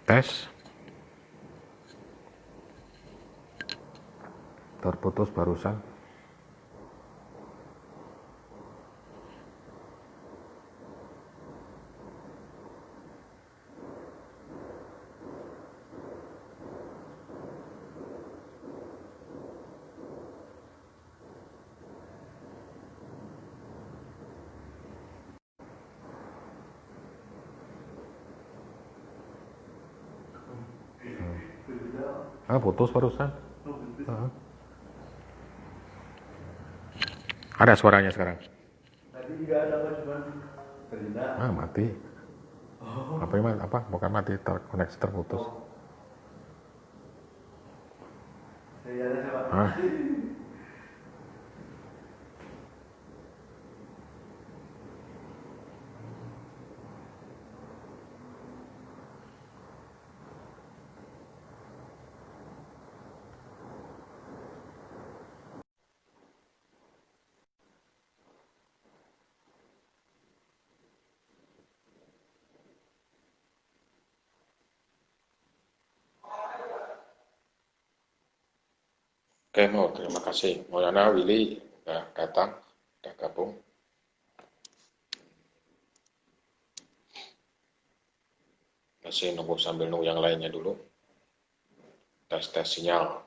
Tes. Terputus barusan. Putus barusan. Ada suaranya sekarang. Tadi juga ada apa cuman berita. Mati. Apa? Bukan mati, terkoneksi terputus. Saya ada siapa? Oke, terima kasih. Maulana Willy udah datang, udah gabung. Masih nunggu sambil nunggu yang lainnya dulu. Tes sinyal.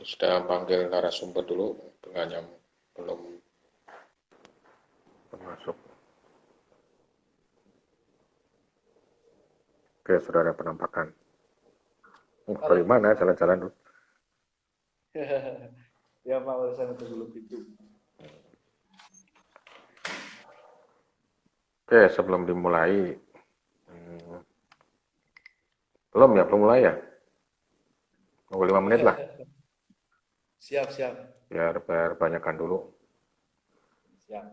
Sudah panggil narasumber dulu dengan yang belum masuk. Oke, sudah ada penampakan. Dari mana jalan-jalan dulu? Ya Pak, urusan itu belum itu. Oke, sebelum dimulai, belum mulai ya? Tunggu 5 menit lah, Siap. biar banyakkan dulu. Siap.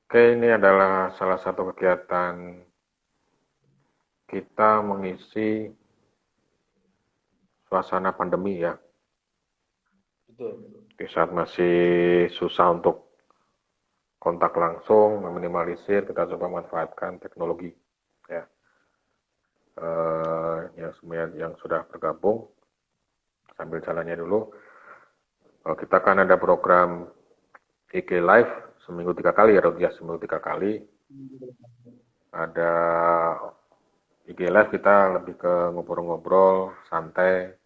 Oke, ini adalah salah satu kegiatan kita mengisi suasana pandemi ya. Betul. Di saat masih susah untuk kontak langsung, meminimalisir, kita coba manfaatkan teknologi ya. Yang sudah bergabung sambil jalannya dulu. Kita kan ada program IG Live seminggu 3 kali ya, seminggu 3 kali. Ada IG Live kita lebih ke ngobrol-ngobrol, santai.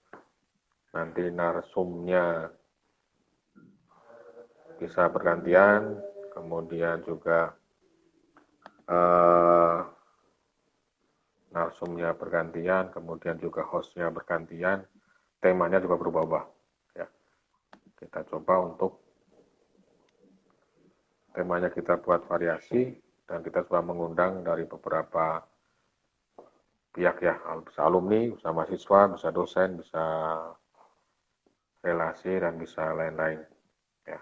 Nanti narsumnya bisa bergantian, kemudian juga narsumnya bergantian, kemudian juga hostnya bergantian, temanya juga berubah-ubah. Ya. Kita coba untuk temanya kita buat variasi, dan kita coba mengundang dari beberapa pihak ya, bisa alumni, bisa mahasiswa, bisa dosen, bisa relasi, dan bisa lain-lain. Ya.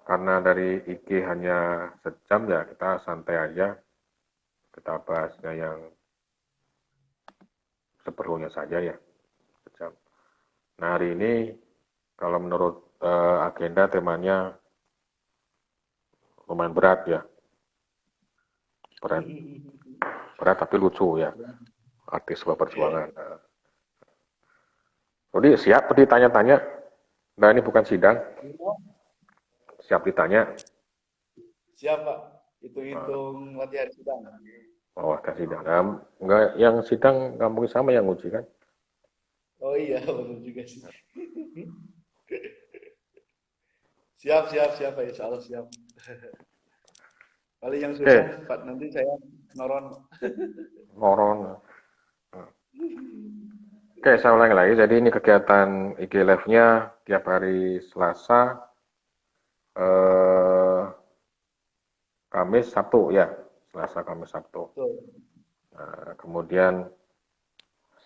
Karena dari IG hanya sejam ya, kita santai aja, kita bahasnya yang seperlunya saja ya, sejam. Nah, hari ini kalau menurut agenda temanya lumayan berat ya, berat tapi lucu ya, arti sebuah perjuangan. Jadi siap ditanya-tanya. Nah, ini bukan sidang, siap ditanya. Siap Pak, hitung latihan sidang. Oh, ada sidang. Nah, enggak, yang sidang nggak mungkin sama yang uji kan? Oh iya, benar juga sih. Siap, siap, siap, Pak. Insya Allah siap. Paling yang susah, Oke, Pak, nanti saya noron. moron. Oke, saya ulangi lagi. Jadi ini kegiatan IG Live-nya tiap hari Selasa, eh, Kamis, Sabtu ya. Selasa, Kamis, Sabtu. Betul. Nah, kemudian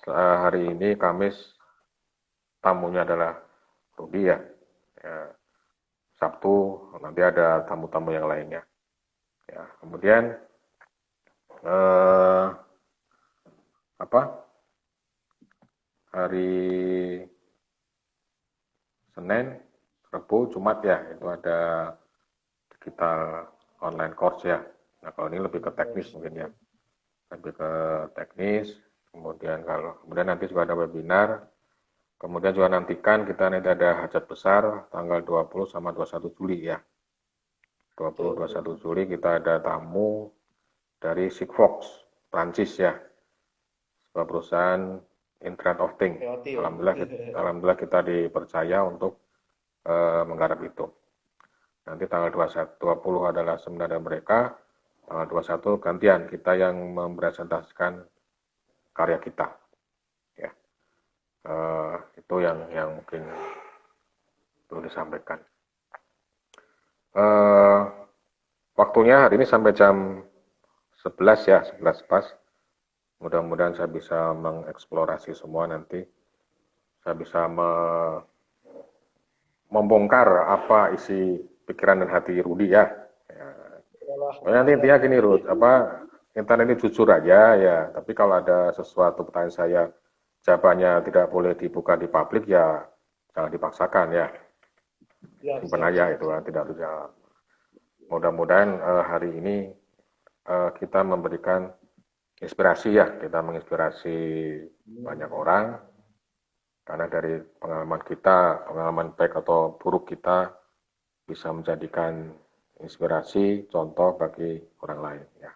hari ini Kamis tamunya adalah Rudi ya. Ya, Sabtu nanti ada tamu-tamu yang lainnya. Ya, kemudian eh, apa? Hari Senin, Rabu, Jumat ya itu ada digital online course ya. Nah kalau ini lebih ke teknis mungkin ya, lebih ke teknis. Kemudian nanti juga ada webinar. Kemudian juga nantikan kita nanti ada hajat besar tanggal 20 sama 21 Juli ya. 20 Betul, betul. 21 Juli kita ada tamu dari Sigfox, Prancis ya. Sebuah perusahaan Internet of Things. IoT, Pak. Alhamdulillah kita dipercaya untuk menggarap itu. Nanti tanggal 20 adalah seminar mereka, tanggal 21 gantian kita yang mempresentasikan karya kita. Ya, itu yang mungkin perlu disampaikan. Eh, Waktunya hari ini sampai jam 11 ya, 11 pas. Mudah-mudahan saya bisa mengeksplorasi semua nanti. Saya bisa membongkar apa isi pikiran dan hati Rudi ya. Nanti intinya gini Rud, internet ini jujur aja ya. Tapi kalau ada sesuatu pertanyaan saya jawabannya tidak boleh dibuka di publik ya jangan dipaksakan ya. Siap, Simpan siap, aja siap, itu siap. tidak harus jawab. Mudah-mudahan hari ini kita memberikan inspirasi ya, kita menginspirasi banyak orang karena dari pengalaman kita, pengalaman baik atau buruk kita bisa menjadikan inspirasi, contoh bagi orang lain ya.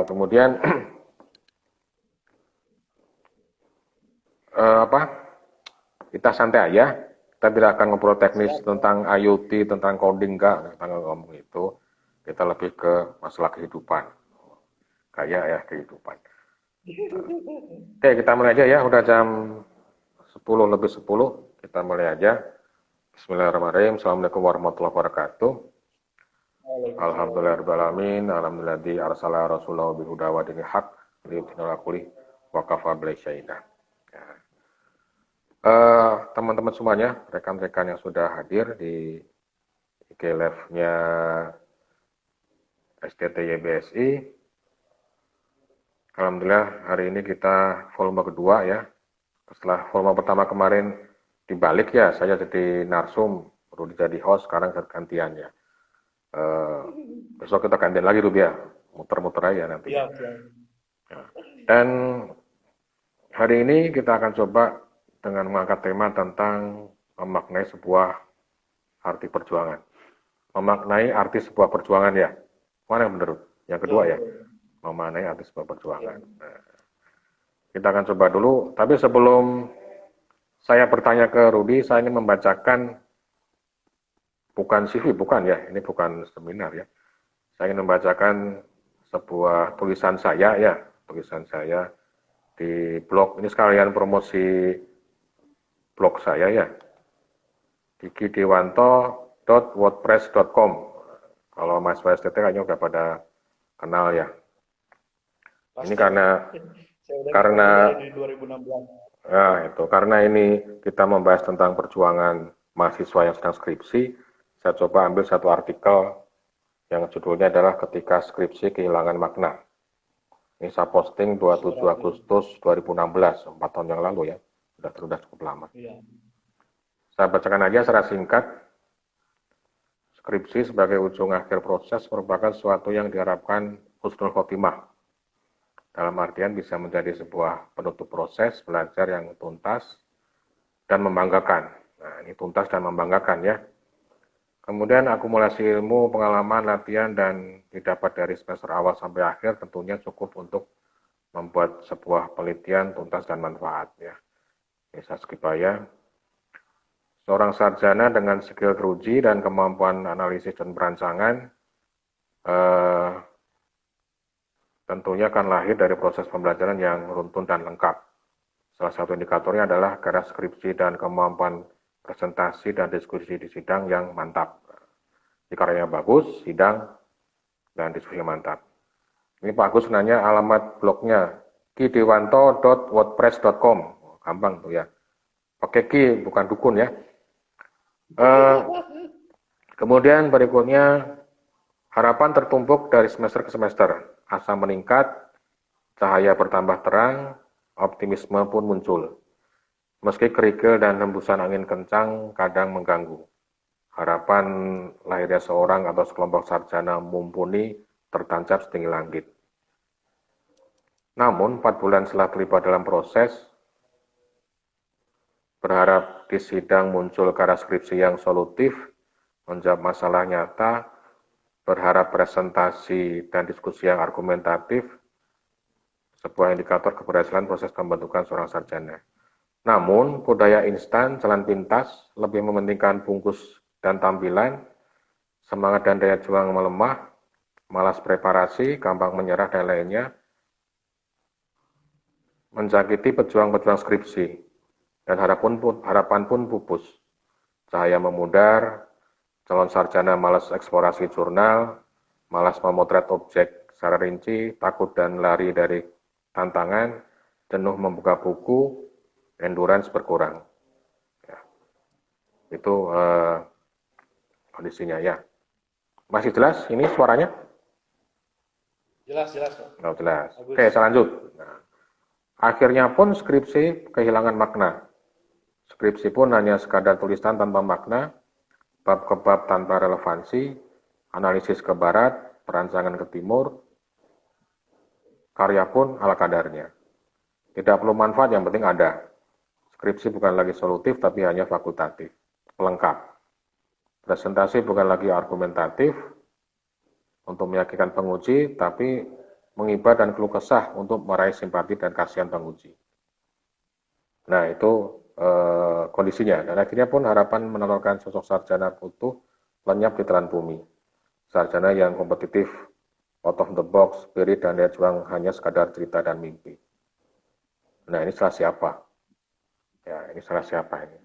Kemudian apa? Kita santai aja. Kita tidak akan ngobrol teknis Siap, Pak. tentang IoT, tentang coding enggak, kita nggak ngomong itu. Kita lebih ke masalah kehidupan, kayak ya kehidupan. Oke, kita mulai aja ya. Udah jam 10 lebih 10. Kita mulai aja. Bismillahirrahmanirrahim. Assalamualaikum warahmatullahi wabarakatuh. Waalaikumsalam. Alhamdulillahirrahmanirrahim. Alhamdulilladzi arsala rasulahu bihuda wa dinil haq liyudhhirahu ala wa kafa billahi syahida. Teman-teman semuanya, rekan-rekan yang sudah hadir di IG Live-nya STT YBSI. Alhamdulillah hari ini kita volume kedua ya. Setelah volume pertama kemarin dibalik ya, saya jadi narsum, Rudi jadi host, sekarang gantian ya. Besok kita gantian lagi Rudi ya, muter-muter aja nanti. Siap, siap. Dan hari ini kita akan coba dengan mengangkat tema tentang memaknai sebuah arti perjuangan. Memaknai arti sebuah perjuangan ya. Mana yang menurut? Yang kedua ya, memaknai arti sebuah perjuangan. Nah, kita akan coba dulu, tapi sebelum saya bertanya ke Rudi, saya ingin membacakan bukan CV, bukan ya, ini bukan seminar ya. Saya ingin membacakan sebuah tulisan saya ya, tulisan saya di blog, ini sekalian promosi blog saya ya, digidewanto.wordpress.com. Kalau mahasiswa STT kayaknya udah pada kenal ya. Pasti, Ini karena saya udah karena dari 2016. nah itu karena ini kita membahas tentang perjuangan mahasiswa yang sedang skripsi, saya coba ambil satu artikel yang judulnya adalah Ketika Skripsi Kehilangan Makna. Ini saya posting 27 Agustus 2016, 4 tahun yang lalu ya, sudah cukup lama. Iya. Saya bacakan aja secara singkat. Skripsi sebagai ujung akhir proses merupakan sesuatu yang diharapkan husnul khotimah. Dalam artian bisa menjadi sebuah penutup proses belajar yang tuntas dan membanggakan. Nah, ini tuntas dan membanggakan ya. Kemudian akumulasi ilmu, pengalaman, latihan, dan didapat dari semester awal sampai akhir tentunya cukup untuk membuat sebuah penelitian tuntas dan manfaat ya. Ini saya skip aja. Seorang sarjana dengan skill teruji dan kemampuan analisis dan perancangan tentunya akan lahir dari proses pembelajaran yang runtun dan lengkap. Salah satu indikatornya adalah garis skripsi dan kemampuan presentasi dan diskusi di sidang yang mantap. Jika karyanya bagus, sidang dan diskusi mantap. Ini Pak Agus nanya alamat blognya kidewanto.wordpress.com. Gampang tuh ya. Pakai ki, bukan dukun ya. Kemudian berikutnya, harapan tertumpuk dari semester ke semester. Asa meningkat, cahaya bertambah terang, optimisme pun muncul. Meski kerikil dan hembusan angin kencang kadang mengganggu. Harapan lahirnya seorang atau sekelompok sarjana mumpuni tertancap setinggi langit. Namun, 4 bulan setelah terlibat dalam proses, berharap di sidang muncul karya skripsi yang solutif, menjawab masalah nyata, berharap presentasi dan diskusi yang argumentatif, sebuah indikator keberhasilan proses pembentukan seorang sarjana. Namun, budaya instan, jalan pintas, lebih mementingkan bungkus dan tampilan, semangat dan daya juang melemah, malas preparasi, gampang menyerah, dan lainnya, menjangkiti pejuang-pejuang skripsi, dan harapan pun pupus. Cahaya memudar, calon sarjana malas eksplorasi jurnal, malas memotret objek secara rinci, takut dan lari dari tantangan, jenuh membuka buku, endurance berkurang. Ya. Itu kondisinya ya. Masih jelas ini suaranya? Jelas. Oh, jelas. Oke, saya lanjut. Nah, akhirnya pun skripsi kehilangan makna. Skripsi pun hanya sekadar tulisan tanpa makna, bab ke bab tanpa relevansi, analisis ke barat, perancangan ke timur, karya pun ala kadarnya. Tidak perlu manfaat, yang penting ada. Skripsi bukan lagi solutif, tapi hanya fakultatif, pelengkap. Presentasi bukan lagi argumentatif, untuk meyakinkan penguji, tapi mengibar dan keluh kesah untuk meraih simpati dan kasihan penguji. Nah, itu kondisinya. Dan akhirnya pun harapan menawarkan sosok sarjana utuh lenyap di telan bumi. Sarjana yang kompetitif, out of the box, spirit dan daya juang hanya sekadar cerita dan mimpi. Nah, ini salah siapa? Ya, ini salah siapa ini?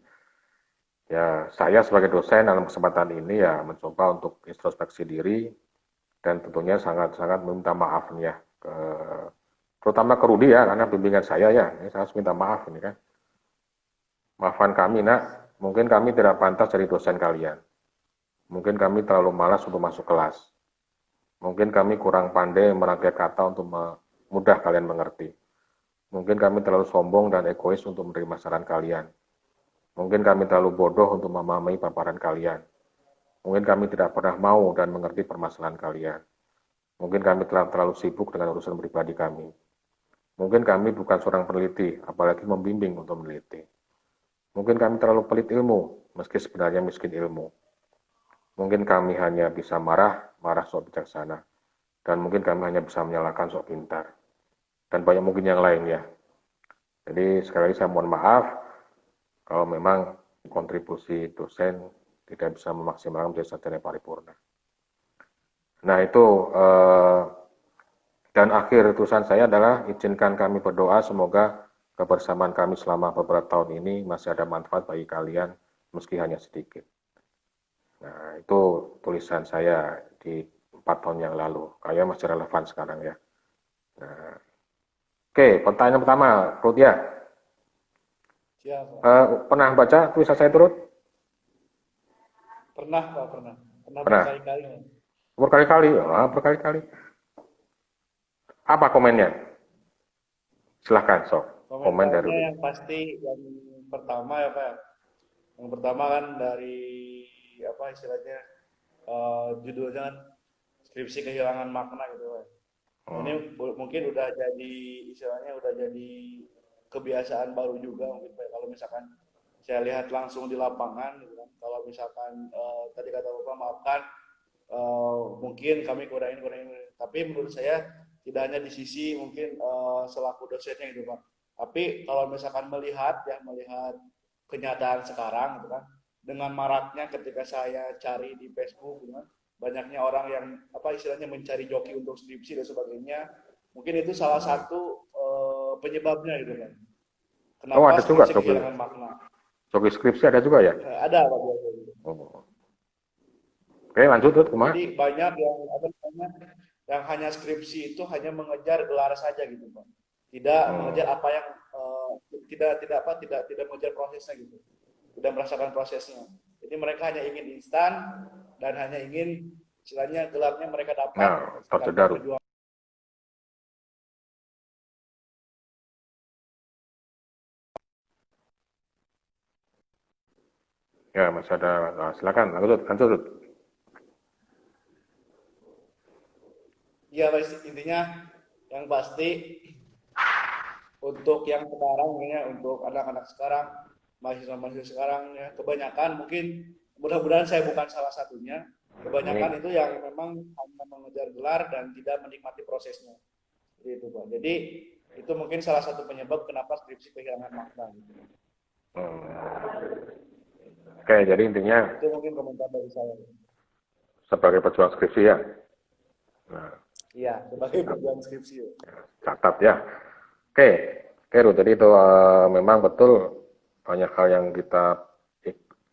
Ya, saya sebagai dosen dalam kesempatan ini ya mencoba untuk introspeksi diri dan tentunya sangat-sangat meminta maaf nih ya, terutama ke Rudi ya, karena bimbingan saya ya, ini saya harus minta maaf ini kan. Maafkan kami nak, mungkin kami tidak pantas jadi dosen kalian. Mungkin kami terlalu malas untuk masuk kelas. Mungkin kami kurang pandai merangkai kata untuk mudah kalian mengerti. Mungkin kami terlalu sombong dan egois untuk menerima saran kalian. Mungkin kami terlalu bodoh untuk memahami paparan kalian. Mungkin kami tidak pernah mau dan mengerti permasalahan kalian. Mungkin kami telah terlalu sibuk dengan urusan pribadi kami. Mungkin kami bukan seorang peneliti, apalagi membimbing untuk meneliti. Mungkin kami terlalu pelit ilmu, meski sebenarnya miskin ilmu. Mungkin kami hanya bisa marah sok bijaksana. Dan mungkin kami hanya bisa menyalahkan sok pintar. Dan banyak mungkin yang lain ya. Jadi sekali lagi saya mohon maaf kalau memang kontribusi dosen tidak bisa memaksimalkan menjadi sarjana paripurna. Nah itu, dan akhir tulisan saya adalah izinkan kami berdoa semoga kebersamaan kami selama beberapa tahun ini masih ada manfaat bagi kalian, meski hanya sedikit. Nah, itu tulisan saya di 4 tahun yang lalu. Kayaknya masih relevan sekarang ya. Nah, oke, pertanyaan pertama, Ruth ya. Siap. Pernah baca tulisan saya Ruth? Pernah Pak, pernah. Pernah Pernah. berkali-kali. Berkali-kali, berkali-kali. Apa komennya? Silahkan, sok. Komen dari Ruth. Yang pasti yang pertama ya Pak. Yang pertama kan dari apa istilahnya judulnya kan skripsi kehilangan makna gitu Pak. Ini mungkin udah jadi istilahnya udah jadi kebiasaan baru juga mungkin Pak. Kalau misalkan saya lihat langsung di lapangan gitu kan. Kalau misalkan tadi kata Bapak maafkan mungkin kami kurang ini. Tapi menurut saya tidak hanya di sisi mungkin selaku dosennya gitu Pak. Tapi kalau misalkan melihat kenyataan sekarang gitu kan, dengan maraknya ketika saya cari di Facebook gitu kan, banyaknya orang yang apa istilahnya mencari joki untuk skripsi dan sebagainya, mungkin itu salah satu penyebabnya gitu kan. Oh, Kenapa ada juga skripsi joki, kehilangan makna? joki skripsi ada juga ya? Ada Pak biasa gitu. Oh. Oke, lanjut tuh, Kuma. Jadi banyak yang apa namanya yang hanya skripsi itu hanya mengejar gelar saja gitu Pak. Tidak mengejar Hmm. apa yang tidak mengejar prosesnya gitu. Tidak merasakan prosesnya. Jadi mereka hanya ingin instan dan hanya ingin istilahnya gelarnya mereka dapat Nah, tanpa tersedaru. perjuangan. Ya, masih ada. Nah, silakan, lanjut, lanjut. Ya, intinya yang pasti untuk yang sekarang ya, untuk anak-anak sekarang, mahasiswa-mahasiswa sekarang ya, kebanyakan mungkin mudah-mudahan saya bukan salah satunya. Ini, Kebanyakan itu yang memang hanya mengejar gelar dan tidak menikmati prosesnya. Jadi itu Pak. Jadi itu mungkin salah satu penyebab kenapa skripsi kehilangan makna. Gitu. oke, jadi intinya Itu mungkin komentar dari saya. sebagai pejuang skripsi ya. Nah, Iya, sebagai pejuang skripsi. Ya. catat ya. Oke, oke, Ruth. Jadi itu memang betul banyak hal yang kita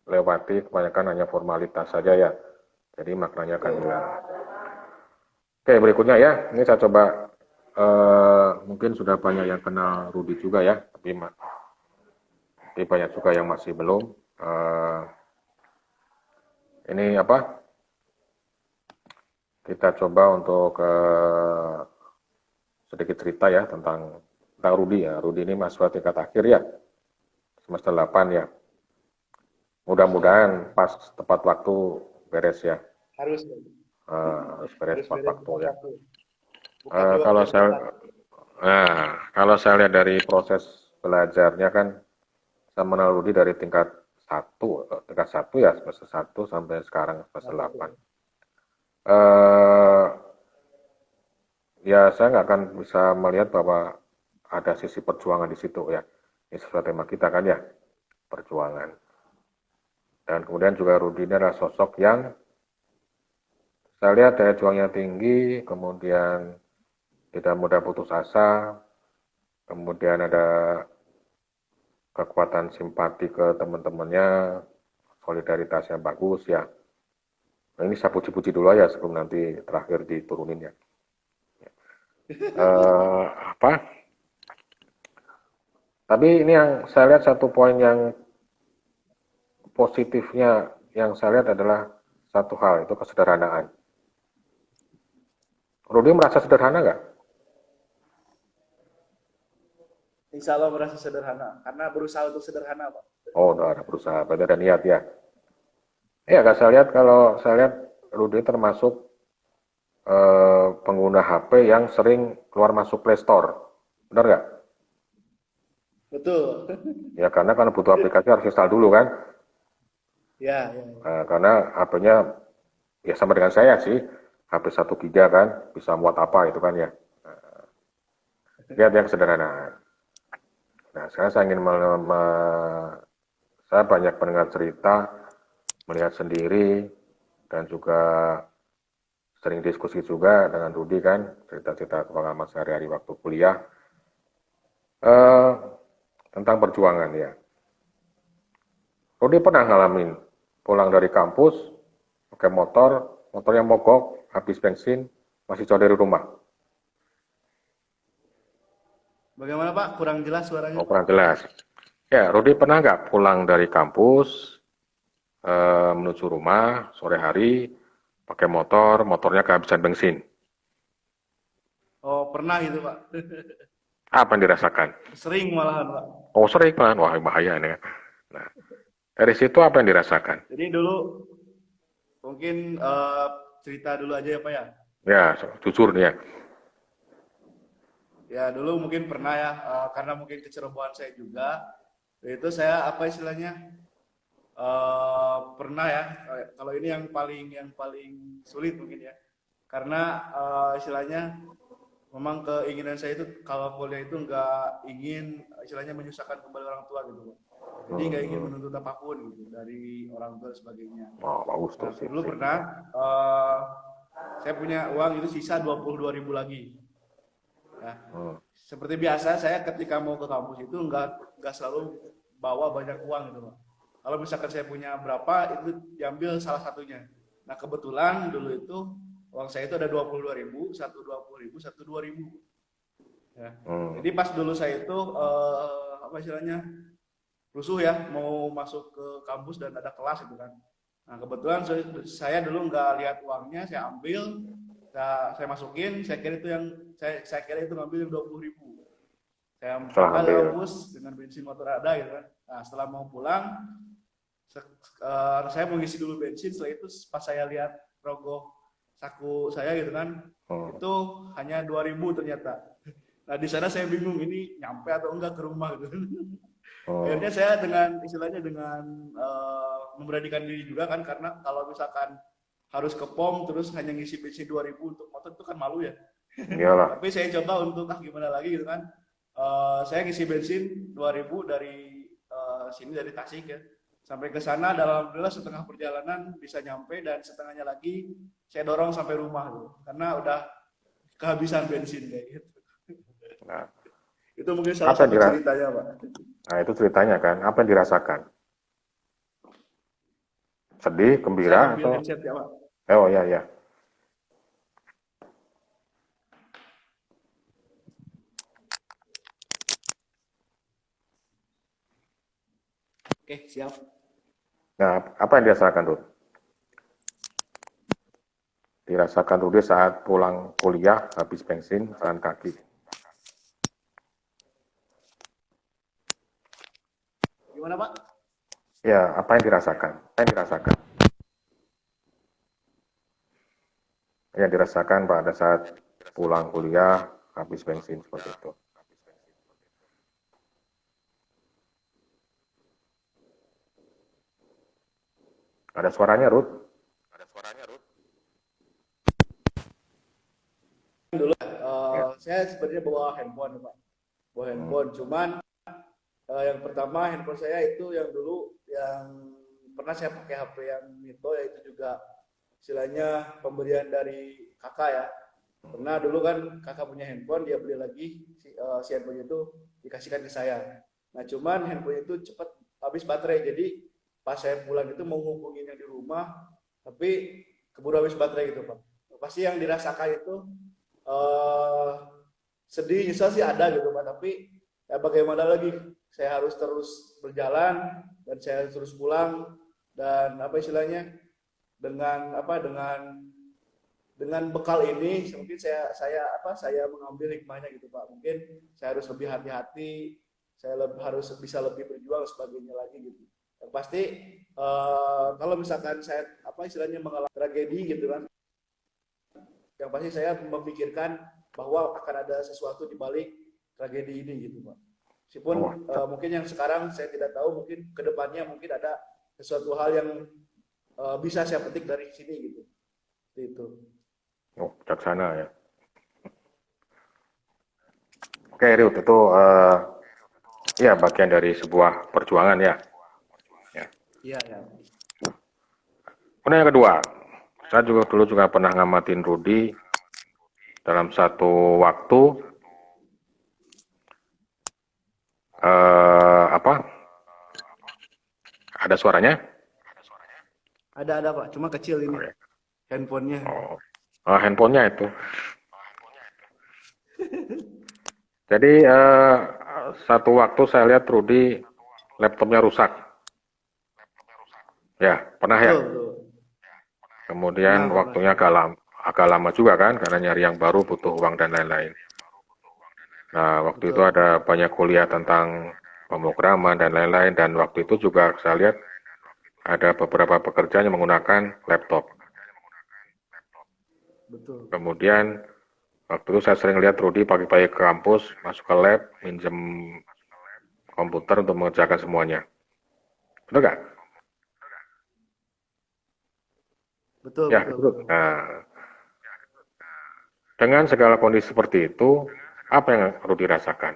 lewati, kebanyakan hanya formalitas saja ya. Jadi maknanya akan hilang. Oke, berikutnya ya. Ini saya coba mungkin sudah banyak yang kenal Rudy juga ya, tapi banyak juga yang masih belum. Ini apa? Kita coba untuk sedikit cerita ya tentang Rudy ya. Rudy ini mahasiswa tingkat akhir ya, semester 8 ya. Mudah-mudahan pas tepat waktu beres ya. Harus Harus beres harus tepat beres waktu tepat ya. waktu. Bukan di waktu Kalau yang saya tepat. kalau saya lihat dari proses belajarnya kan saya mengenal Rudy dari tingkat satu ya, semester 1 sampai sekarang semester 8. Ya saya nggak akan bisa melihat bahwa ada sisi perjuangan di situ ya. Ini sesuai tema kita kan ya, perjuangan. Dan kemudian juga Rudy ini adalah sosok yang saya lihat daya juangnya tinggi, kemudian tidak mudah putus asa, kemudian ada kekuatan simpati ke teman-temannya, solidaritasnya bagus ya. Nah, ini saya puji-puji dulu aja sebelum nanti terakhir diturunin ya. Apa? Tapi ini yang saya lihat satu poin yang positifnya yang saya lihat adalah satu hal, itu kesederhanaan. Rudy merasa sederhana nggak? Insya Allah merasa sederhana karena berusaha untuk sederhana Pak. Oh, udah ada berusaha, berarti ada niat ya. Iya, kalau saya lihat Rudy termasuk pengguna HP yang sering keluar masuk Play Store. Benar nggak? Betul. Ya, karena butuh aplikasi harus install dulu kan. Ya, ya. Karena HP-nya ya sama dengan saya sih, HP 1 giga kan, bisa muat apa itu kan ya. Lihat yang sederhana. Nah, sekarang saya ingin saya banyak mendengar cerita, melihat sendiri, dan juga sering diskusi juga dengan Rudy kan, cerita-cerita pengalaman sehari-hari waktu kuliah, tentang perjuangan ya. Rudy pernah ngalamin pulang dari kampus, pakai motornya mogok, habis bensin, masih jauh dari rumah. Bagaimana Pak? Kurang jelas suaranya. Oh, kurang jelas. Ya, Rudy pernah nggak pulang dari kampus, menuju rumah, sore hari, pakai motornya kehabisan bensin. Oh, pernah gitu Pak. Apa yang dirasakan? Sering malahan Pak. Oh, sering kan? Wah, bahaya ini. Nah, dari situ apa yang dirasakan? Jadi dulu mungkin cerita dulu aja ya Pak ya. Ya, jujur nih ya. Ya dulu mungkin pernah ya, karena mungkin kecerobohan saya juga. Itu saya apa istilahnya pernah ya. Kalau ini yang paling sulit mungkin ya. Karena istilahnya memang keinginan saya itu kalau kuliah itu nggak ingin istilahnya menyusahkan kembali orang tua gitu Pak. Jadi nggak ingin menuntut apapun gitu dari orang tua dan sebagainya. Oh, bagus tuh, Nah, sip, dulu sip. pernah saya punya uang itu sisa 22.000 lagi. Ya. Hmm. Seperti biasa saya ketika mau ke kampus itu nggak selalu bawa banyak uang gitu Pak. Kalau misalkan saya punya berapa itu diambil salah satunya. Nah kebetulan dulu itu uang saya itu ada 22.000, satu 20.000, satu 2.000. Ya. Hmm. Jadi pas dulu saya itu apa istilahnya rusuh ya mau masuk ke kampus dan ada kelas gitu kan. Nah kebetulan saya dulu nggak lihat uangnya, saya ambil, saya masukin, saya kira itu yang saya kira itu ngambil yang 20.000. Saya Salah berangkat ke ambil. kampus dengan bensin motor ada gitu kan. Nah setelah mau pulang, saya mau ngisi dulu bensin. Setelah itu pas saya lihat rogoh saku saya gitu kan, itu hanya 2.000 ternyata. Nah di sana saya bingung ini nyampe atau enggak ke rumah gitu. Akhirnya saya dengan istilahnya dengan memberanikan diri juga kan karena kalau misalkan harus ke pom terus hanya ngisi bensin 2.000 untuk motor itu kan malu ya. Iyalah. Tapi saya coba untuk gimana lagi gitu kan. Saya ngisi bensin 2.000 dari sini dari Tasik ya. Sampai ke sana dalam alhamdulillah setengah perjalanan bisa nyampe dan setengahnya lagi saya dorong sampai rumah gitu. Karena udah kehabisan bensin kayak gitu. Nah, Itu mungkin salah apa yang satu ceritanya, Pak. Nah, itu ceritanya kan. Apa yang dirasakan? Sedih, Saya gembira, ambil atau? headset ya, Pak. Oh, ya, ya. Oke, siap. Nah, apa yang dirasakan, Rud? Dirasakan Rudy saat pulang kuliah, habis bensin, jalan kaki. Gimana, Pak? Ya, apa yang dirasakan? Apa yang dirasakan? Yang dirasakan pada saat pulang kuliah, habis bensin, seperti itu. Ada suaranya, Ruth? Dulu Ya. saya sebenarnya bawa handphone, Pak. Bawa handphone, cuman yang pertama handphone saya itu yang dulu yang pernah saya pakai HP yang Mito ya itu juga istilahnya pemberian dari kakak ya. Pernah dulu kan kakak punya handphone dia beli lagi si handphone itu dikasihkan ke saya. Nah cuman handphone itu cepat habis baterai jadi pas saya pulang itu mau hubungin yang di rumah tapi keburu habis baterai gitu Pak. Pasti yang dirasakan itu uh, sedih nyesal sih ada gitu Pak tapi ya bagaimana lagi saya harus terus berjalan dan saya harus terus pulang dan apa istilahnya dengan bekal ini mungkin saya mengambil hikmahnya gitu Pak mungkin saya harus lebih hati-hati saya harus bisa lebih berjuang sebagainya lagi gitu yang pasti kalau misalkan saya apa istilahnya mengalami tragedi gitu kan yang pasti saya memikirkan bahwa akan ada sesuatu di balik tragedi ini gitu Pak meskipun Oh, mungkin yang sekarang saya tidak tahu mungkin kedepannya mungkin ada sesuatu hal yang bisa saya petik dari sini gitu itu. oh, bijaksana ya. Oke, Ruth, itu ya bagian dari sebuah perjuangan ya. Iya, ya. Kemudian yang kedua, saya juga dulu pernah ngamatin Rudy dalam satu waktu apa? Ada suaranya? Ada Pak, cuma kecil ini Oke. handphonenya. Handphonenya itu. Jadi satu waktu saya lihat Rudy laptopnya rusak. Ya, pernah ya. Betul. Kemudian Pernah. waktunya agak lama juga kan, karena nyari yang baru butuh uang dan lain-lain. Nah, waktu itu ada banyak kuliah tentang pemrograman dan lain-lain, dan waktu itu juga saya lihat ada beberapa pekerjaan yang menggunakan laptop. Betul. Kemudian waktu itu saya sering lihat Rudy pagi-pagi ke kampus, masuk ke lab, minjem komputer untuk mengerjakan semuanya. Betul nggak? Betul, Ya, betul. betul. Nah, Dengan segala kondisi seperti itu, apa yang Rudi rasakan?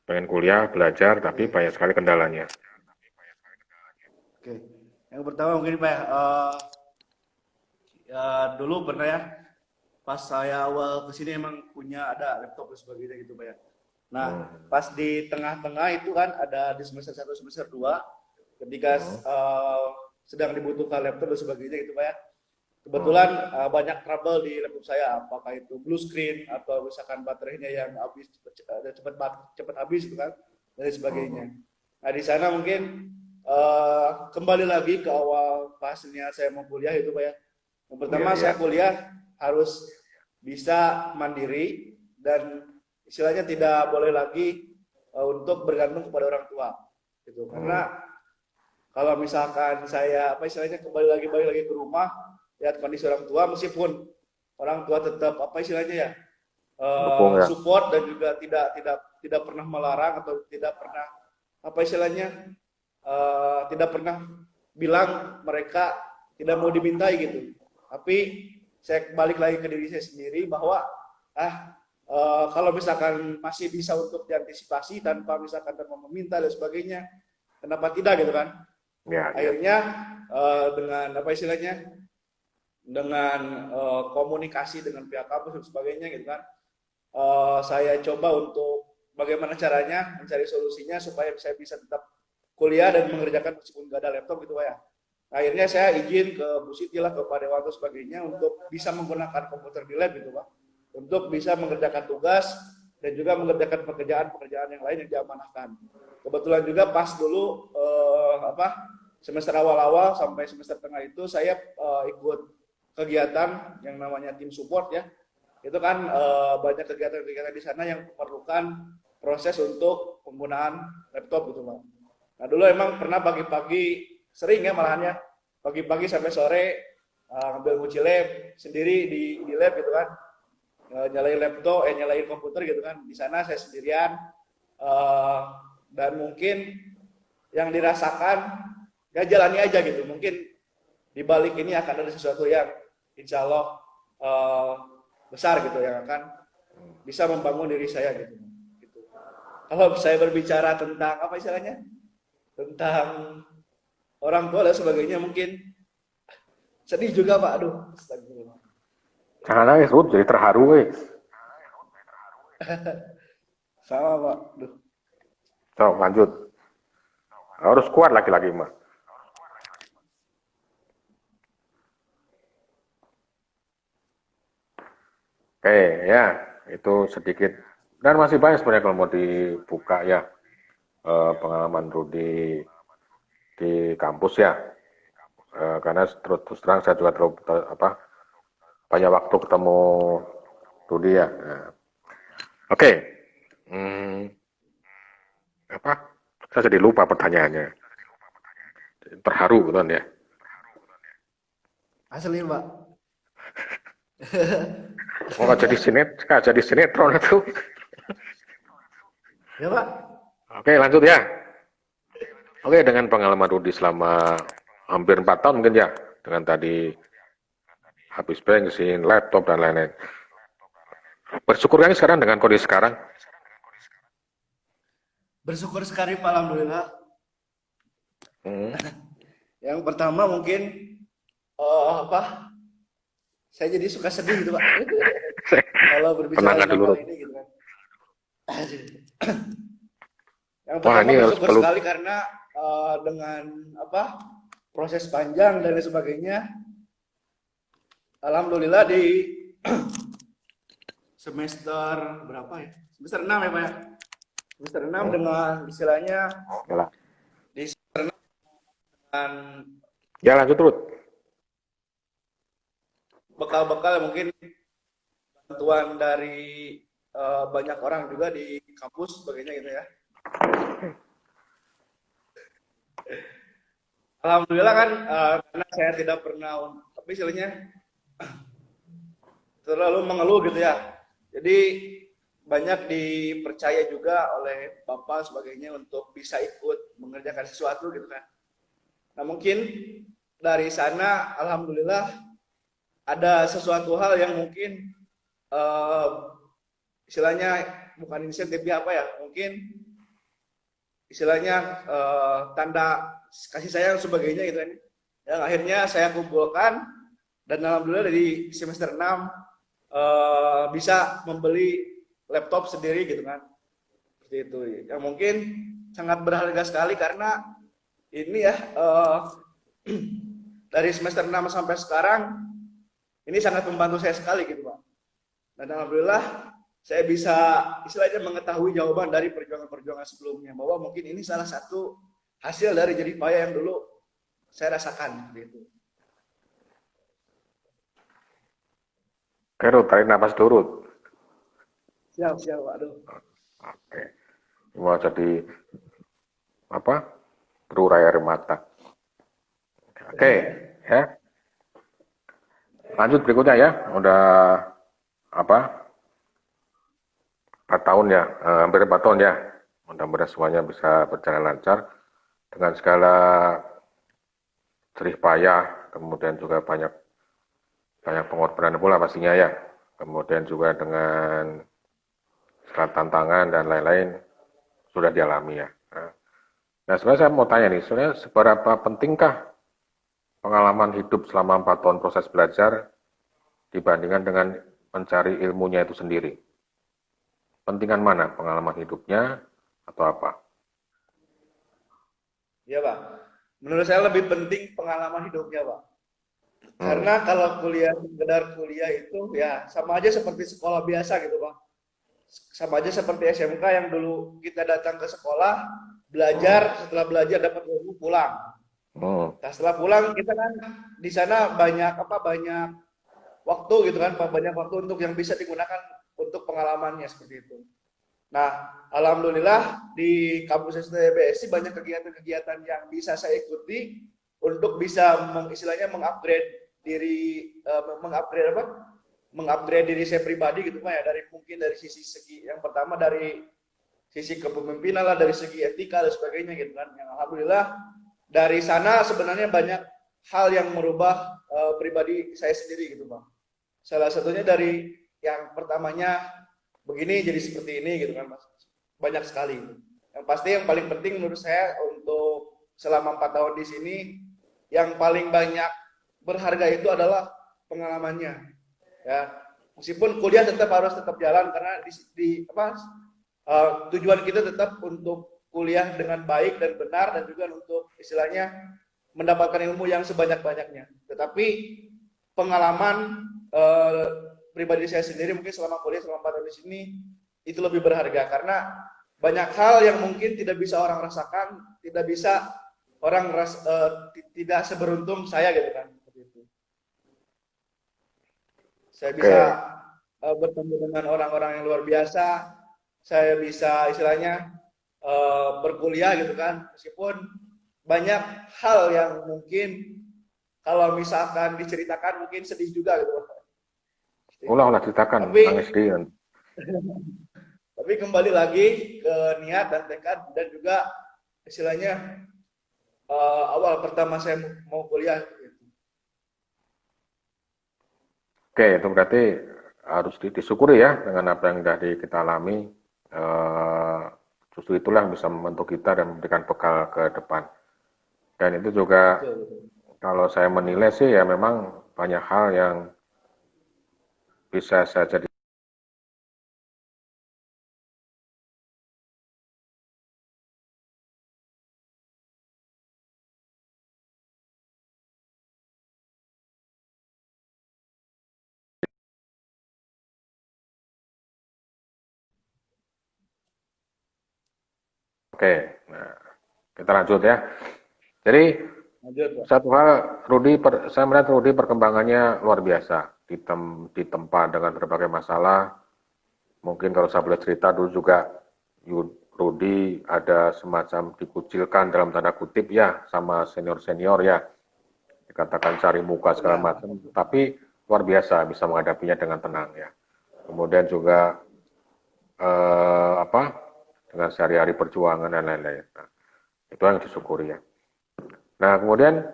Pengen kuliah, belajar, tapi Oke, banyak sekali kendalanya. oke. Yang pertama mungkin Pak ya, dulu pernah ya pas saya awal kesini emang punya ada laptop dan sebagainya gitu Pak ya. Nah, Hmm. pas di tengah-tengah itu kan ada di semester 1 semester 2 ketika Hmm. sedang dibutuhkan laptop dan sebagainya gitu Pak ya. Hmm. Kebetulan banyak trouble di laptop saya, apakah itu blue screen atau misalkan baterainya yang habis cepat habis gitu kan dan sebagainya. Hmm. Nah, di sana mungkin kembali lagi ke awal pasnya saya mau kuliah itu Pak ya. Yang Iya, pertama iya. saya kuliah harus bisa mandiri dan istilahnya tidak boleh lagi untuk bergantung kepada orang tua gitu. Hmm. Karena kalau misalkan saya apa istilahnya balik lagi ke rumah lihat kondisi orang tua meskipun orang tua tetap apa istilahnya ya Dukung ya. support dan juga tidak pernah melarang atau tidak pernah apa istilahnya tidak pernah bilang mereka tidak mau dimintai gitu. Tapi saya balik lagi ke diri saya sendiri bahwa kalau misalkan masih bisa untuk diantisipasi tanpa misalkan tanpa meminta dan sebagainya, kenapa tidak gitu kan? Iya, iya. Akhirnya dengan apa istilahnya dengan komunikasi dengan pihak kampus dan sebagainya gitu kan saya coba untuk bagaimana caranya mencari solusinya supaya saya bisa tetap kuliah dan mengerjakan meskipun nggak ada laptop gitu Pak ya. Akhirnya saya izin ke Bu Siti lah ke Pak Dewanto sebagainya untuk bisa menggunakan komputer di lab gitu Pak untuk bisa mengerjakan tugas dan juga mengerjakan pekerjaan-pekerjaan yang lain yang diamanahkan. Kebetulan juga pas dulu semester awal-awal sampai semester tengah itu saya ikut kegiatan yang namanya tim support ya. Itu kan banyak kegiatan-kegiatan di sana yang memerlukan proses untuk penggunaan laptop gitu Pak. Nah dulu emang pernah pagi-pagi sering ya malahan ya pagi-pagi sampai sore ngambil kunci lab sendiri di lab gitu kan nyalain laptop nyalain komputer gitu kan di sana saya sendirian dan mungkin yang dirasakan ya jalani aja gitu mungkin di balik ini akan ada sesuatu yang insya Allah besar gitu yang akan bisa membangun diri saya gitu. Kalau saya berbicara tentang apa istilahnya tentang orang tua dan sebagainya mungkin sedih juga Pak aduh astagfirullah. Jangan nangis, Rud. Jadi terharu, weh. Sama Pak aduh. So, lanjut. Harus kuat laki-laki mah. Oke, ya. Itu sedikit. Dan masih banyak sebenarnya kalau mau dibuka ya. Pengalaman Rudi di kampus ya. Karena terus terang saya juga banyak waktu ketemu Rudi ya. Nah, oke. Hmm, apa? Saya jadi lupa pertanyaannya. Terharu kan ya. Asli Pak. Oh, nggak jadi sinetron itu. Ya Pak. Oke, lanjut ya. Oke, dengan pengalaman Rudi selama hampir 4 tahun mungkin ya, dengan tadi habis bensin, laptop, dan lain-lain. Bersyukur kan sekarang dengan kondisi sekarang? Bersyukur sekali Pak alhamdulillah. Hmm. Yang pertama mungkin apa? Saya jadi suka sedih gitu Pak. Kalau berbicara Tenangkan tentang dulu, hal Rud. ini gitu kan. Yang Wah, pertama ini harus bersyukur perlu. sekali karena dengan apa proses panjang dan lain sebagainya, alhamdulillah di semester berapa ya? Semester 6 ya Pak ya? Semester 6 Hmm. dengan istilahnya Yalah. di semester 6 dengan Ya, lanjut, Rud. bekal-bekal mungkin bantuan dari banyak orang juga di kampus sebagainya gitu ya. Alhamdulillah kan karena saya tidak pernah tapi istilahnya terlalu mengeluh gitu ya. Jadi banyak dipercaya juga oleh Bapak sebagainya untuk bisa ikut mengerjakan sesuatu gitu kan. Nah mungkin dari sana alhamdulillah ada sesuatu hal yang mungkin eh, istilahnya bukan insentifnya apa ya, mungkin istilahnya tanda kasih sayang sebagainya gitu kan. Yang akhirnya saya kumpulkan dan alhamdulillah dari semester 6 bisa membeli laptop sendiri gitu kan. Seperti itu. Yang mungkin sangat berharga sekali karena ini ya dari semester 6 sampai sekarang ini sangat membantu saya sekali gitu Pak. Dan alhamdulillah saya bisa istilahnya mengetahui jawaban dari perjuangan-perjuangan sebelumnya bahwa mungkin ini salah satu hasil dari jerih payah yang dulu saya rasakan gitu. Oke, tarik napas dulu. Siap, siap, aduh. Oke. Mau jadi apa? Berurai air mata. Oke, ya. Lanjut berikutnya ya. Udah apa? 4 tahun ya, hampir 4 tahun ya. Mudah-mudahan semuanya bisa berjalan lancar dengan segala jerih payah, kemudian juga banyak pengorbanan pula pastinya ya. Kemudian juga dengan segala tantangan dan lain-lain sudah dialami ya. Nah, sebenarnya saya mau tanya nih, sebenarnya seberapa pentingkah pengalaman hidup selama 4 tahun proses belajar dibandingkan dengan mencari ilmunya itu sendiri? Pentingan mana? Pengalaman hidupnya atau apa? Iya Pak. Menurut saya lebih penting pengalaman hidupnya Pak. Karena kalau kuliah sekedar kuliah itu ya sama aja seperti sekolah biasa gitu Pak. Sama aja seperti SMK yang dulu kita datang ke sekolah, belajar, setelah belajar dapat ilmu pulang. Nah, setelah pulang kita kan di sana banyak waktu gitu kan, banyak waktu untuk yang bisa digunakan untuk pengalamannya seperti itu. Nah, alhamdulillah di kampus STBSI banyak kegiatan-kegiatan yang bisa saya ikuti untuk bisa istilahnya mengupgrade diri mengupgrade apa? Mengupgrade diri saya pribadi gitu Pak ya, dari mungkin dari segi yang pertama dari sisi kepemimpinan lah, dari segi etika dan sebagainya gitu kan. Yang alhamdulillah dari sana sebenarnya banyak hal yang merubah pribadi saya sendiri gitu Pak. Salah satunya dari yang pertamanya begini jadi seperti ini gitu kan Mas. Banyak sekali. Yang pasti yang paling penting menurut saya untuk selama 4 tahun di sini yang paling banyak berharga itu adalah pengalamannya. Ya, meskipun kuliah harus tetap jalan karena tujuan kita tetap untuk kuliah dengan baik dan benar dan juga untuk istilahnya mendapatkan ilmu yang sebanyak-banyaknya. Tetapi pengalaman pribadi saya sendiri mungkin selama kuliah selama 4 tahun di sini itu lebih berharga karena banyak hal yang mungkin tidak bisa orang rasakan, tidak bisa orang tidak seberuntung saya gitu kan. Saya bisa bertemu dengan orang-orang yang luar biasa, saya bisa istilahnya berkuliah gitu kan, meskipun banyak hal yang mungkin kalau misalkan diceritakan mungkin sedih juga gitu. Ulah ceritakan, Tapi nangis dia. tapi kembali lagi ke niat dan tekad dan juga istilahnya awal pertama saya mau kuliah. Oke, itu berarti harus disyukuri ya dengan apa yang sudah kita alami. Justru itulah yang bisa membentuk kita dan memberikan bekal ke depan. Dan itu juga kalau saya menilai sih ya memang banyak hal yang bisa saya jadi. Oke, nah, kita lanjut ya. Jadi satu hal, saya melihat Rudy perkembangannya luar biasa, ditempa dengan berbagai masalah. Mungkin kalau saya boleh cerita dulu juga, Rudy ada semacam dikucilkan dalam tanda kutip ya, sama senior-senior ya. Dikatakan cari muka segala macam, tapi luar biasa bisa menghadapinya dengan tenang ya. Kemudian juga dengan sehari-hari perjuangan dan lain-lain. Nah, itu yang disyukuri ya. Nah, kemudian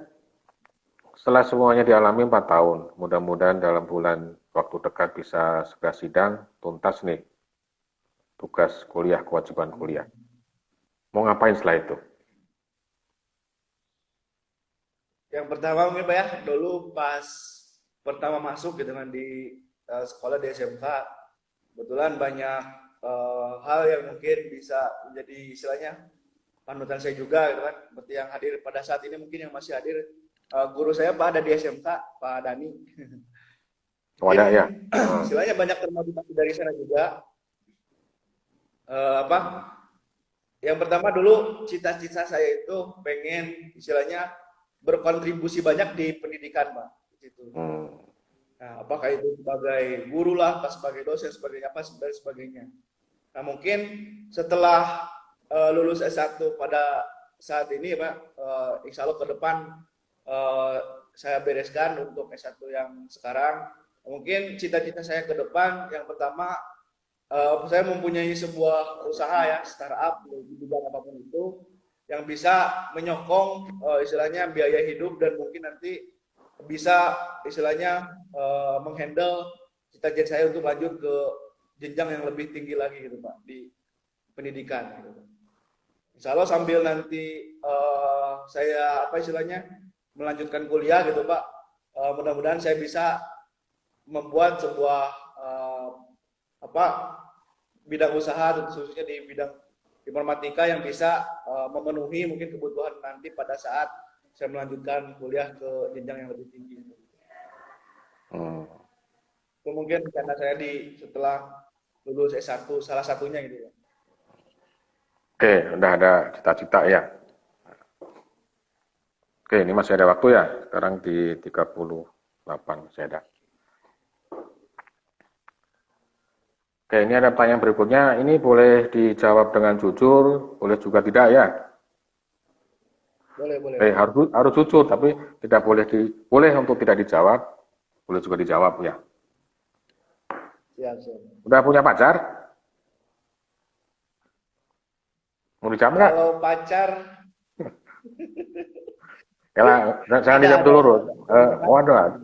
setelah semuanya dialami 4 tahun, mudah-mudahan dalam bulan waktu dekat bisa segera sidang, tuntas nih tugas kuliah, kewajiban kuliah. Mau ngapain setelah itu? Yang pertama mungkin Pak ya, dulu pas pertama masuk gitu kan di sekolah di SMK, kebetulan banyak hal yang mungkin bisa menjadi istilahnya panutan saya juga gitu kan, seperti yang hadir pada saat ini mungkin yang masih hadir guru saya Pak ada di SMK, Pak Dani. Mungkin Wadah ya. istilahnya banyak termotivasi dari sana juga. Apa? Yang pertama dulu cita-cita saya itu pengen istilahnya berkontribusi banyak di pendidikan, Pak. Gitu. Nah, apakah itu sebagai guru lah, apa sebagai dosen, sebagainya, apa dan sebagainya. Nah, mungkin setelah lulus S1 pada saat ini, Pak, insya Allah ke depan saya bereskan untuk S1 yang sekarang. Mungkin cita-cita saya ke depan yang pertama saya mempunyai sebuah usaha ya startup di bidang apapun itu yang bisa menyokong istilahnya biaya hidup dan mungkin nanti bisa istilahnya menghandle cita-cita saya untuk lanjut ke jenjang yang lebih tinggi lagi gitu Pak di pendidikan gitu. Insya Allah sambil nanti saya apa istilahnya melanjutkan kuliah gitu Pak, mudah-mudahan saya bisa membuat sebuah apa bidang usaha khususnya di bidang informatika yang bisa memenuhi mungkin kebutuhan nanti pada saat saya melanjutkan kuliah ke jenjang yang lebih tinggi. Itu mungkin karena saya setelah lulus S1 salah satunya gitu ya. Oke, udah ada cita-cita ya. Oke, ini masih ada waktu ya. Sekarang di 38 masih ada. Oke, ini ada pertanyaan berikutnya. Ini boleh dijawab dengan jujur, boleh juga tidak ya. Boleh. Harus jujur, tapi tidak boleh untuk tidak dijawab, boleh juga dijawab ya. Siap. Udah punya pacar? Mau dijawab nggak? Kalau pacar, Jangan dijawab dulu, Rud. Waduh,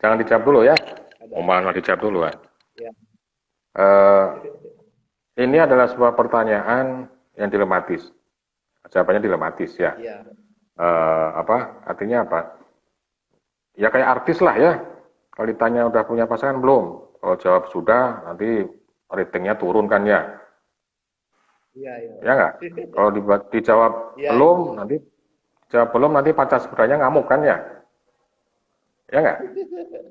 jangan dijawab dulu ya. Malah dijawab dulu ya. Ini adalah sebuah pertanyaan yang dilematis. Jawabannya dilematis ya. Artinya apa? Ya kayak artis lah ya. Kalau ditanya udah punya pasangan belum? Kalau jawab sudah, nanti ratingnya turun kan ya. Ya nggak? Kalau dijawab belum, nanti jawab belum nanti pacar sebenarnya ngamuk kan ya. Ya nggak?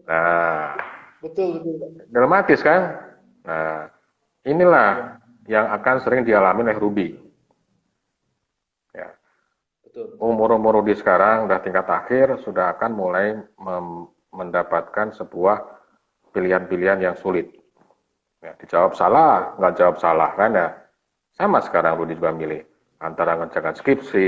Nah, betul. dilematis kan? Nah, inilah yang akan sering dialami oleh Ruby. Ya. Umur Ruby sekarang udah tingkat akhir, sudah akan mulai mendapatkan sebuah pilihan-pilihan yang sulit. Ya, dijawab salah, nggak jawab salah kan ya. Sama sekarang Rudy juga milih antara ngerjakan skripsi,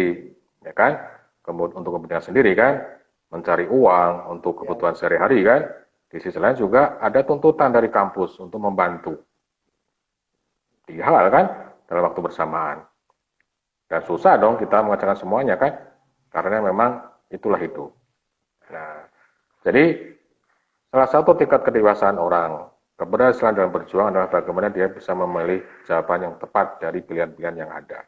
ya kan, kemudian untuk kepentingan sendiri kan, mencari uang untuk kebutuhan sehari-hari kan. Di sisi lain juga ada tuntutan dari kampus untuk membantu. 3 hal kan dalam waktu bersamaan. Dan susah dong kita mengerjakan semuanya kan, karena memang itulah hidup. Nah, jadi salah satu tingkat kedewasaan orang keberhasilan dalam berjuang adalah bagaimana dia bisa memilih jawaban yang tepat dari pilihan-pilihan yang ada.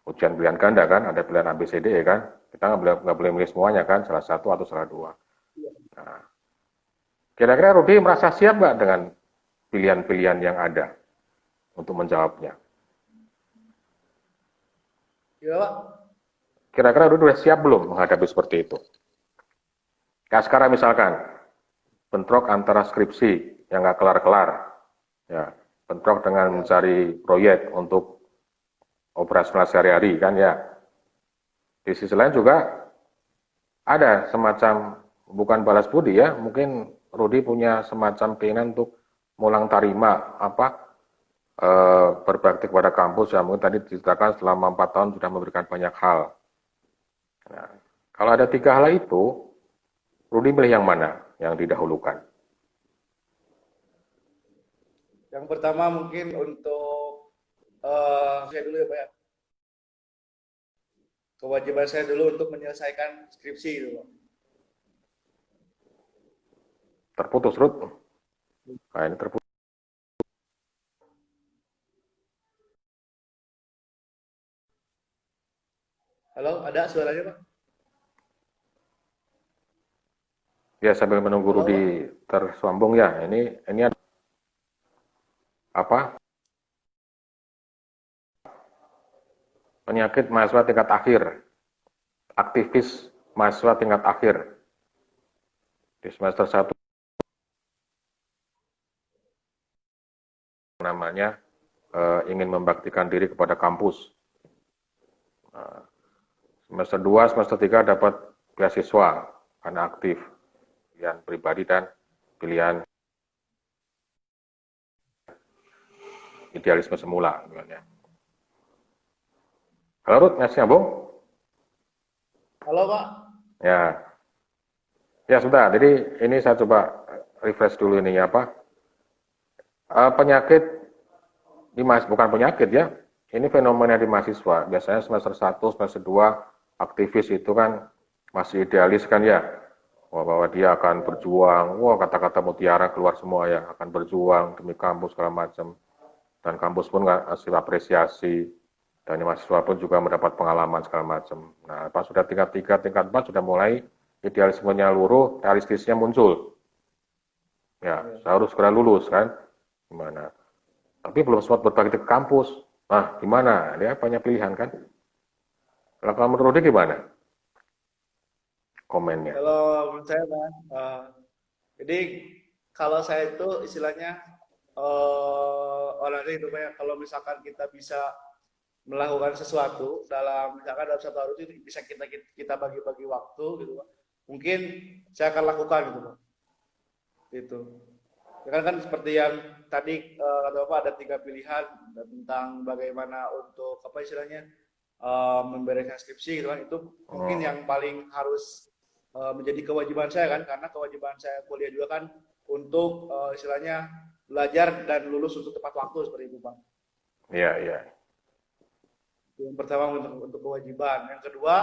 Ujian pilihan ganda kan, ada pilihan A, B, C, D ya kan. Kita nggak boleh milih semuanya kan, salah satu atau salah dua. Nah, kira-kira Rudy merasa siap nggak dengan pilihan-pilihan yang ada untuk menjawabnya? Iya Pak. Kira-kira Rudy sudah siap belum menghadapi seperti itu? Kayak sekarang misalkan, bentrok antara skripsi yang nggak kelar-kelar, ya, bentrok dengan mencari proyek untuk operasional sehari-hari kan ya. Di sisi lain juga ada semacam bukan balas budi ya, mungkin Rudy punya semacam keinginan untuk mulang tarima berbakti kepada kampus ya, mungkin tadi diceritakan selama 4 tahun sudah memberikan banyak hal. Nah, kalau ada 3 hal itu, Rudy milih yang mana yang didahulukan? Yang pertama mungkin untuk saya dulu ya Pak ya. Kewajiban saya dulu untuk menyelesaikan skripsi gitu Pak. Terputus, Ruth. Nah, ini terputus. Halo, ada suaranya Pak? Ya, sambil menunggu Halo Pak? Rudi tersambung ya. Ini ada apa? Penyakit mahasiswa tingkat akhir. Aktivis mahasiswa tingkat akhir. Di semester 1 namanya ingin membaktikan diri kepada kampus. Semester 2, semester 3 dapat beasiswa karena aktif. Pilihan pribadi dan pilihan idealisme semula. Halo Ruth, masih nyambung? Halo Pak? Ya, ya sudah. Jadi ini saya coba refresh dulu ini apa? Penyakit bukan penyakit ya. Ini fenomena di mahasiswa. Biasanya semester 1, semester 2 aktivis itu kan masih idealis kan ya. Bahwa dia akan berjuang. Wah, kata-kata mutiara keluar semua ya, akan berjuang demi kampus segala macam. Dan kampus pun ngasih apresiasi. Dan mahasiswa pun juga mendapat pengalaman segala macam. Nah, pas sudah tingkat 3, tingkat 4 sudah mulai idealismenya luruh, realistisnya muncul. Ya, saya harus segera lulus kan. Gimana? Tapi belum sempat berbagi ke kampus. Nah, gimana? Dia banyak pilihan kan? Kalau menurut dia gimana? Komennya. Kalau menurut saya Pak, jadi kalau saya itu istilahnya olahraga itu Pak ya, kalau misalkan kita bisa melakukan sesuatu dalam misalkan dalam satu hari itu bisa kita bagi-bagi waktu gitu Pak. Mungkin saya akan lakukan gitu Pak. Itu. Ya kan seperti yang tadi kata Bapak ada 3 pilihan tentang bagaimana untuk apa istilahnya membereskan skripsi gitu kan itu mungkin yang paling harus menjadi kewajiban saya kan karena kewajiban saya kuliah juga kan untuk istilahnya belajar dan lulus untuk tepat waktu seperti itu Pak. Iya, iya. Yang pertama untuk kewajiban. Yang kedua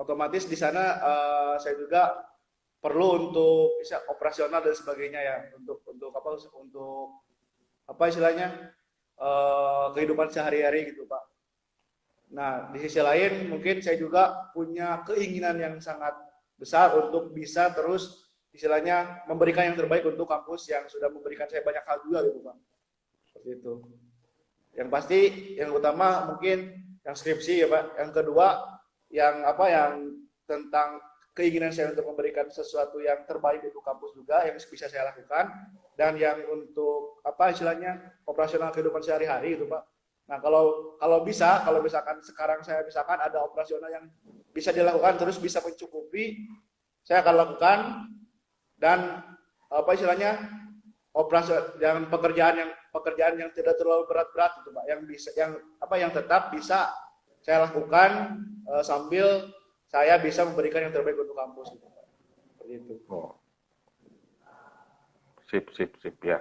otomatis di sana saya juga perlu untuk bisa operasional dan sebagainya ya untuk apa istilahnya kehidupan sehari-hari gitu Pak. Nah di sisi lain mungkin saya juga punya keinginan yang sangat besar untuk bisa terus istilahnya memberikan yang terbaik untuk kampus yang sudah memberikan saya banyak hal juga gitu Pak. Seperti itu. Yang pasti yang utama mungkin yang skripsi ya Pak. Yang kedua yang tentang keinginan saya untuk memberikan sesuatu yang terbaik untuk kampus juga yang bisa saya lakukan dan yang untuk apa istilahnya operasional kehidupan sehari-hari itu Pak. Nah kalau misalkan sekarang saya misalkan ada operasional yang bisa dilakukan terus bisa mencukupi saya akan lakukan dan apa istilahnya operasi yang pekerjaan yang tidak terlalu berat-berat itu Pak yang tetap bisa saya lakukan sambil saya bisa memberikan yang terbaik untuk kampus. Seperti itu. Oh. Sip ya.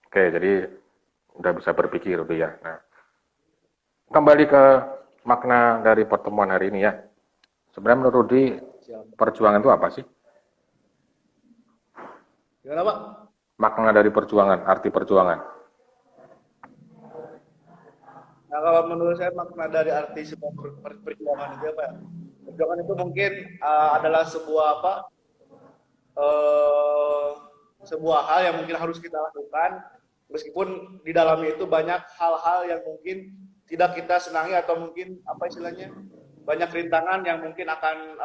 Oke, jadi udah bisa berpikir tuh ya. Nah, kembali ke makna dari pertemuan hari ini ya. Sebenarnya menurut Rudi, perjuangan itu apa sih? Gimana Pak? Makna dari perjuangan, arti perjuangan. Nah kalau menurut saya makna dari arti sebuah perjuangan itu apa ya? Perjuangan itu mungkin adalah sebuah hal yang mungkin harus kita lakukan meskipun di dalamnya itu banyak hal-hal yang mungkin tidak kita senangi atau mungkin apa istilahnya banyak rintangan yang mungkin akan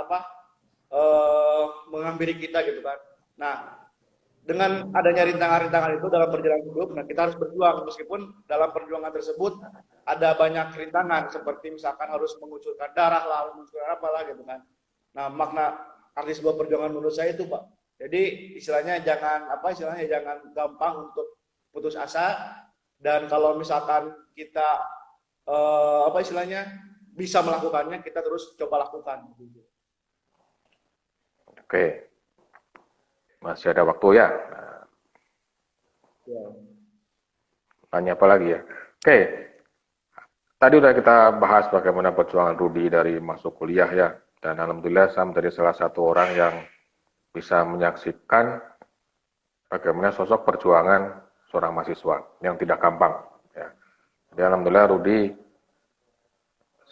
menghampiri kita gitu kan. Nah dengan adanya rintangan-rintangan itu dalam perjalanan hidup, nah kita harus berjuang meskipun dalam perjuangan tersebut ada banyak rintangan seperti misalkan harus mengucurkan darah lah, mengucurkan apalah gitu kan. Nah makna arti sebuah perjuangan menurut saya itu Pak. Jadi istilahnya jangan gampang untuk putus asa dan kalau misalkan kita bisa melakukannya kita terus coba lakukan. Oke. Masih ada waktu ya. Tanya apa lagi ya? Oke. Tadi udah kita bahas bagaimana perjuangan Rudi dari masuk kuliah ya. Dan alhamdulillah saya menjadi salah satu orang yang bisa menyaksikan bagaimana sosok perjuangan seorang mahasiswa yang tidak gampang. Ya. Jadi alhamdulillah Rudi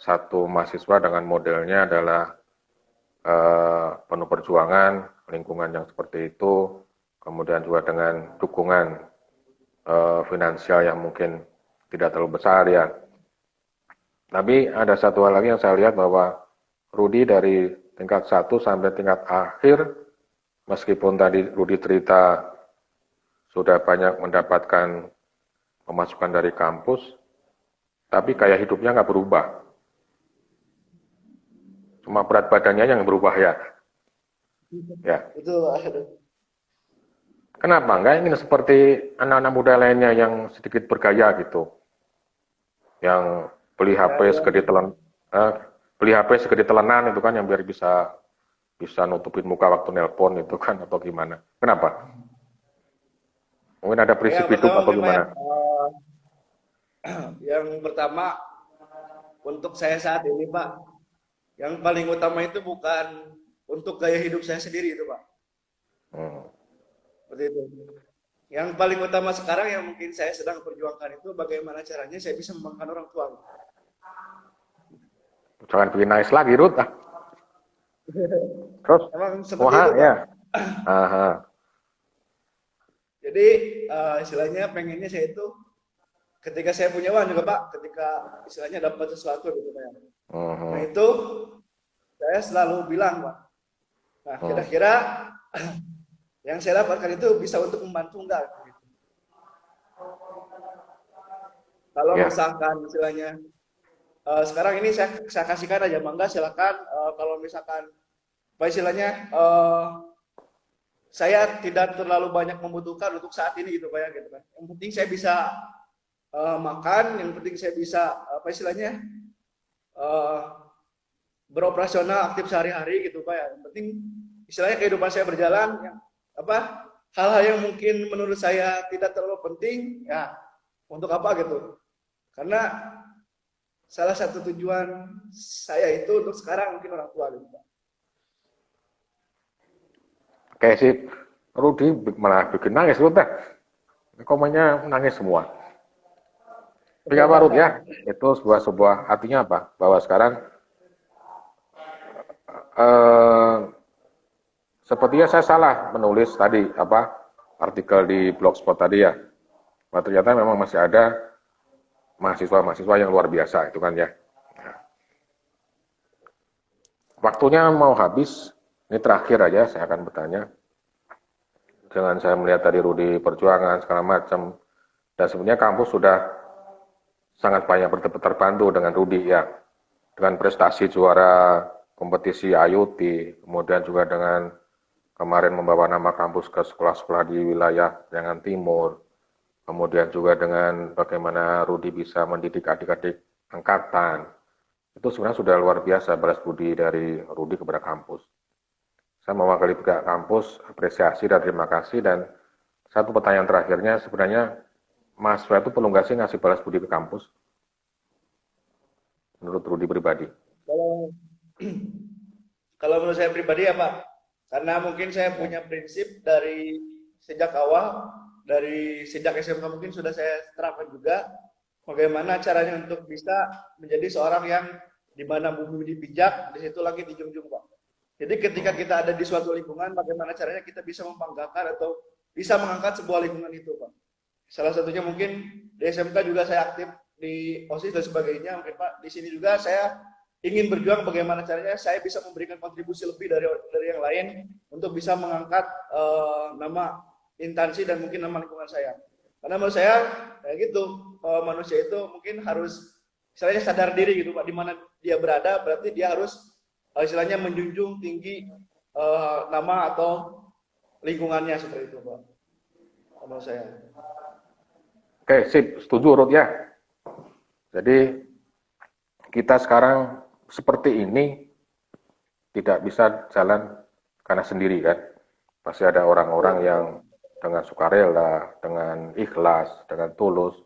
satu mahasiswa dengan modelnya adalah penuh perjuangan, lingkungan yang seperti itu, kemudian juga dengan dukungan finansial yang mungkin tidak terlalu besar ya. Tapi ada satu hal lagi yang saya lihat bahwa Rudi dari tingkat 1 sampai tingkat akhir, meskipun tadi Rudi cerita sudah banyak mendapatkan pemasukan dari kampus, tapi gaya hidupnya nggak berubah. Cuma berat badannya yang berubah ya. Ya. Itu Kenapa? Nggak ingin seperti anak-anak muda lainnya yang sedikit bergaya gitu. Yang beli HP segede telenan itu kan yang biar bisa nutupin muka waktu nelpon itu kan atau gimana. Kenapa? Mungkin ada prinsip hidup atau gimana? Yang pertama untuk saya saat ini Pak, yang paling utama itu bukan untuk gaya hidup saya sendiri itu Pak. Seperti itu. Yang paling utama sekarang yang mungkin saya sedang perjuangkan itu bagaimana caranya saya bisa membanggakan orang tua. Jangan bikin nangis lagi, Ruth. Terus? Emang seperti itu, Pak. Ya. Aha. Jadi istilahnya pengennya saya itu ketika saya punya uang juga Pak, ketika istilahnya dapat sesuatu gitu Pak. Nah itu saya selalu bilang Pak. Nah kira-kira yang saya dapatkan itu bisa untuk membantu enggak? Gitu. Kalau misalkan istilahnya sekarang ini saya kasihkan aja, mangga silakan kalau misalkan apa istilahnya saya tidak terlalu banyak membutuhkan untuk saat ini gitu Pak ya gitu kan. Yang penting saya bisa makan, yang penting saya bisa apa istilahnya beroperasional aktif sehari-hari gitu Pak ya. Yang penting istilahnya kehidupan saya berjalan yang apa hal-hal yang mungkin menurut saya tidak terlalu penting ya untuk apa gitu. Karena salah satu tujuan saya itu untuk sekarang mungkin orang tua gitu Pak. Oke sip. Rudi malah bikin nangis Ruth. Komennya nangis semua. Tapi apa Ruth ya? Itu sebuah artinya apa? Bahwa sekarang sepertinya saya salah menulis tadi artikel di blogspot tadi ya. Bahwa ternyata memang masih ada mahasiswa-mahasiswa yang luar biasa itu kan ya. Waktunya mau habis, ini terakhir aja saya akan bertanya. Dengan saya melihat tadi Rudi perjuangan segala macam, dan sebenarnya kampus sudah sangat banyak terbantu dengan Rudi ya, dengan prestasi juara kompetisi IoT, kemudian juga dengan kemarin membawa nama kampus ke sekolah-sekolah di wilayah Jangan Timur, kemudian juga dengan bagaimana Rudi bisa mendidik adik-adik angkatan. Itu sebenarnya sudah luar biasa balas budi dari Rudi kepada kampus. Saya mewakili pihak kampus, apresiasi dan terima kasih. Dan satu pertanyaan terakhirnya, sebenarnya mahasiswa itu perlu nggak sih ngasih balas budi ke kampus? Menurut Rudi pribadi. Kalau menurut saya pribadi ya Pak, karena mungkin saya punya prinsip dari sejak awal, dari sejak SMK mungkin sudah saya terapkan juga, bagaimana caranya untuk bisa menjadi seorang yang di mana bumi dipijak, di situ lagi dijunjung Pak. Jadi ketika kita ada di suatu lingkungan, bagaimana caranya kita bisa membanggakan atau bisa mengangkat sebuah lingkungan itu Pak. Salah satunya mungkin di SMK juga saya aktif di OSIS dan sebagainya, mungkin Pak. Di sini juga saya ingin berjuang bagaimana caranya saya bisa memberikan kontribusi lebih dari yang lain untuk bisa mengangkat nama instansi dan mungkin nama lingkungan saya. Karena menurut saya kayak gitu, manusia itu mungkin harus istilahnya sadar diri gitu Pak, di mana dia berada berarti dia harus istilahnya menjunjung tinggi nama atau lingkungannya seperti itu Pak. Menurut saya. Oke, sip, setuju Ruth ya. Jadi kita sekarang seperti ini tidak bisa jalan karena sendiri kan. Pasti ada orang-orang yang dengan sukarela, dengan ikhlas, dengan tulus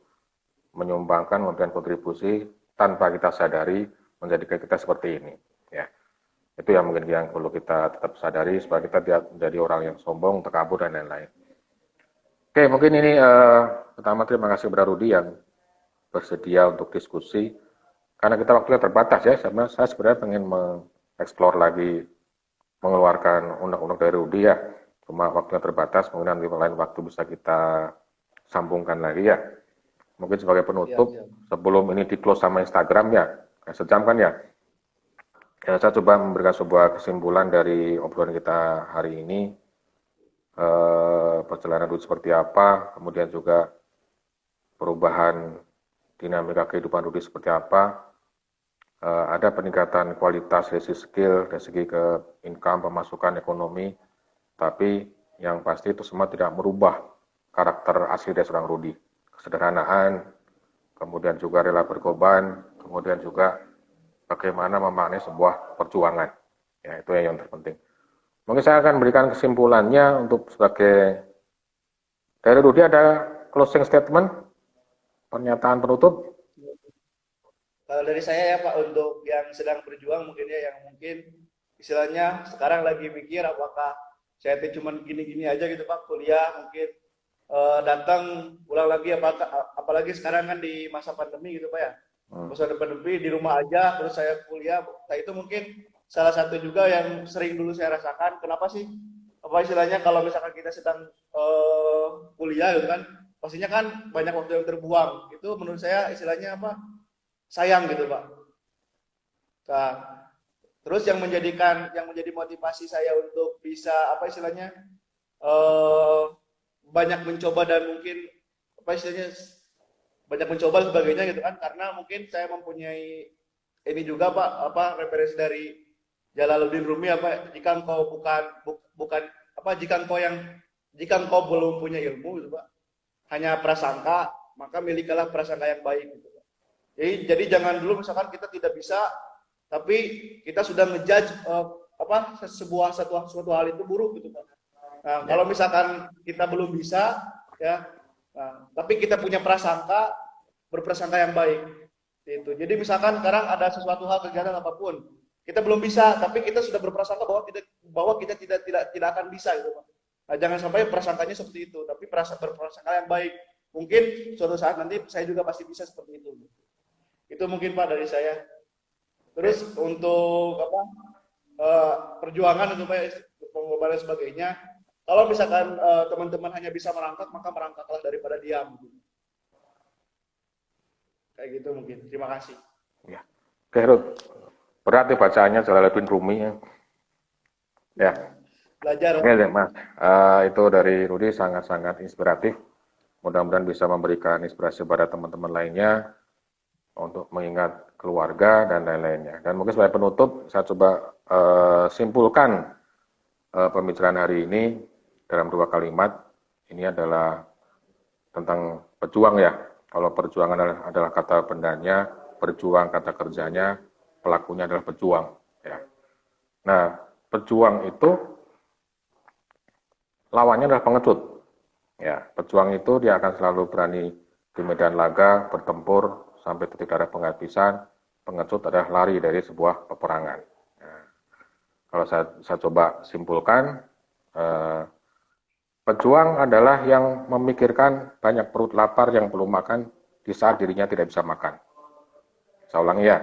menyumbangkan, memberikan kontribusi tanpa kita sadari menjadikan kita seperti ini. Ya. Itu yang mungkin yang perlu kita tetap sadari supaya kita tidak menjadi orang yang sombong, takabur, dan lain-lain. Oke, mungkin ini pertama terima kasih kepada Rudi yang bersedia untuk diskusi. Karena kita waktunya terbatas ya, saya sebenarnya pengen mengeksplor lagi, mengeluarkan undang-undang dari Rudi ya. Cuma waktunya terbatas, mungkin nanti lain waktu bisa kita sambungkan lagi ya. Mungkin sebagai penutup, sebelum ini di-close sama Instagram ya, sejam kan ya. Ya, saya coba memberikan sebuah kesimpulan dari obrolan kita hari ini. Perjalanan Rudi seperti apa, kemudian juga perubahan dinamika kehidupan Rudi seperti apa. Ada peningkatan kualitas dari segi skill, dari segi ke income, pemasukan ekonomi, tapi yang pasti itu semua tidak merubah karakter asli dari seorang Rudi. Kesederhanaan, kemudian juga rela berkorban, kemudian juga bagaimana memaknai sebuah perjuangan. Ya, itu yang terpenting. Mungkin saya akan berikan kesimpulannya untuk sebagai dari Rudi ada closing statement, pernyataan penutup. Kalau dari saya ya Pak, untuk yang sedang berjuang mungkin ya, yang mungkin istilahnya sekarang lagi mikir apakah saya itu cuma gini-gini aja gitu Pak, kuliah mungkin datang ulang lagi, apalagi sekarang kan di masa pandemi gitu Pak ya. Masa pandemi di rumah aja, terus saya kuliah, nah itu mungkin salah satu juga yang sering dulu saya rasakan. Kenapa sih? Apa istilahnya kalau misalkan kita sedang kuliah gitu kan, pastinya kan banyak waktu yang terbuang. Itu menurut saya istilahnya apa? Sayang gitu Pak. Nah, terus yang menjadi motivasi saya untuk bisa apa istilahnya banyak mencoba dan mungkin apa istilahnya banyak mencoba sebagainya gitu kan, karena mungkin saya mempunyai ini juga Pak, apa referensi dari Jalaluddin Rumi, apa jika engkau bukan apa jika engkau belum punya ilmu gitu Pak, hanya prasangka, maka milikilah prasangka yang baik gitu Pak. Jadi jangan dulu misalkan kita tidak bisa tapi kita sudah ngejudge apa suatu hal itu buruk gitu Pak. Nah, kalau misalkan kita belum bisa ya, nah, tapi kita punya berprasangka yang baik. Itu. Jadi misalkan sekarang ada sesuatu hal kegiatan apapun, kita belum bisa, tapi kita sudah berprasangka bahwa kita tidak akan bisa gitu Pak. Nah, jangan sampai prasangkanya seperti itu, tapi berprasangka yang baik. Mungkin suatu saat nanti saya juga pasti bisa seperti itu. Itu mungkin Pak dari saya. Terus untuk apa perjuangan untuk pengobatan dan sebagainya, kalau misalkan teman-teman hanya bisa merangkak, maka merangkaklah daripada diam. Kayak gitu mungkin. Terima kasih. Ya. Oke, Rud. Berat ya bacaannya Jalaluddin Rumi. Ya. Belajar. Oke, Mas. Itu dari Rudi sangat-sangat inspiratif. Mudah-mudahan bisa memberikan inspirasi pada teman-teman lainnya untuk mengingat keluarga dan lain-lainnya. Dan mungkin sebagai penutup, saya coba simpulkan pembicaraan hari ini dalam 2 kalimat. Ini adalah tentang pejuang ya. Kalau perjuangan adalah kata bendanya, berjuang kata kerjanya, pelakunya adalah pejuang. Ya. Nah, pejuang itu lawannya adalah pengecut. Ya, pejuang itu dia akan selalu berani di medan laga, bertempur sampai titik darah penghabisan. Pengecut adalah lari dari sebuah peperangan. Nah, kalau saya coba simpulkan, pejuang adalah yang memikirkan banyak perut lapar yang belum makan di saat dirinya tidak bisa makan. Saya ulangi ya.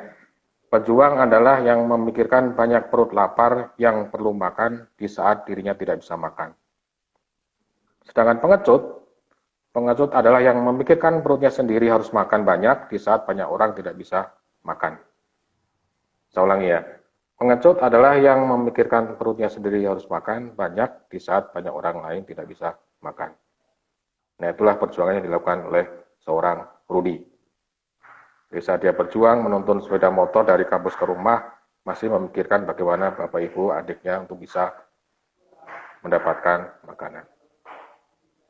Pejuang adalah yang memikirkan banyak perut lapar yang perlu makan di saat dirinya tidak bisa makan. Sedangkan pengecut adalah yang memikirkan perutnya sendiri harus makan banyak di saat banyak orang tidak bisa makan. Saya ulangi ya. Pengecut adalah yang memikirkan perutnya sendiri harus makan banyak di saat banyak orang lain tidak bisa makan. Nah, itulah perjuangan yang dilakukan oleh seorang Rudi. Di saat dia berjuang menuntun sepeda motor dari kampus ke rumah, masih memikirkan bagaimana bapak ibu adiknya untuk bisa mendapatkan makanan.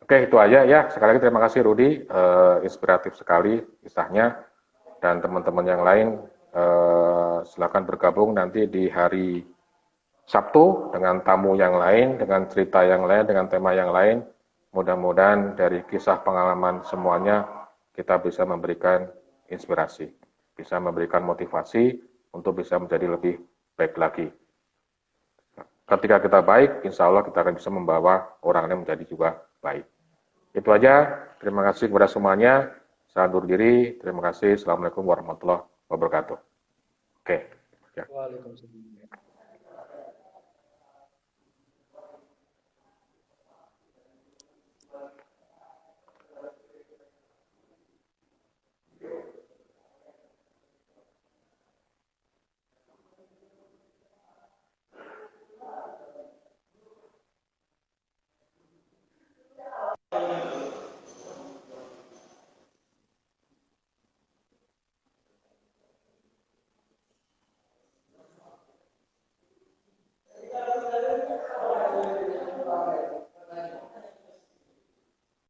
Oke, itu aja ya. Sekali lagi terima kasih Rudi, inspiratif sekali kisahnya. Dan teman-teman yang lain silakan bergabung nanti di hari Sabtu dengan tamu yang lain, dengan cerita yang lain, dengan tema yang lain. Mudah-mudahan dari kisah pengalaman semuanya kita bisa memberikan inspirasi, bisa memberikan motivasi untuk bisa menjadi lebih baik lagi. ketika kita baik, insya Allah kita akan bisa membawa orang lain menjadi juga baik. Itu aja. Terima kasih kepada semuanya. Saya undur diri. Terima kasih. Assalamualaikum warahmatullahi wabarakatuh. Oke. Ya. Waalaikumsalam.